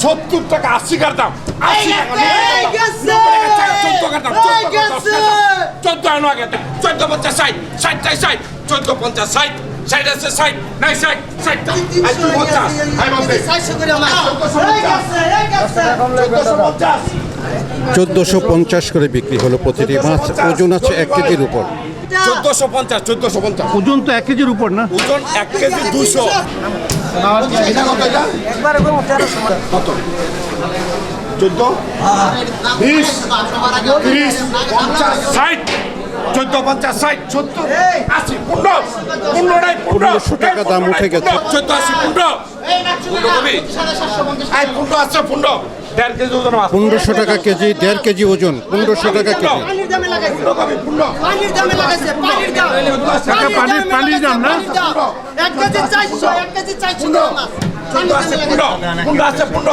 70 টাকা 80 কার দাম 80 টাকা 14 কার দাম 14 আনো আগে 1450 60 60 60 1450 60 60 আছে 60 নাই 60 60 50 হাই বাপরে 400 করে মাছ 1450 করে বিক্রি হলো প্রতিটি মাছ। ওজন আছে 1 কেজির উপর। 1450 ওজন তো 1 কেজির উপর না? ওজন 1 কেজি 200 এটা কত এটা একবারে কম 1300 কত 14 20 30 50 60 1450 60 70 80 15 নাই 1500 টাকা দাম উঠে গেছে। 14 80 15 কবি আই 15 আছে 15 1.5 কেজি ওজন মাছ 1500 টাকা কেজি, 1.5 কেজি ওজন, 1500 টাকা কেজি। পানির দামে লাগাইছে 15 কবি 15 পানির দামে লাগাইছে পানির দাম 1 কেজি 400 1 কেজি 400 টাকা মাছ 15 আছে 15 আছে 15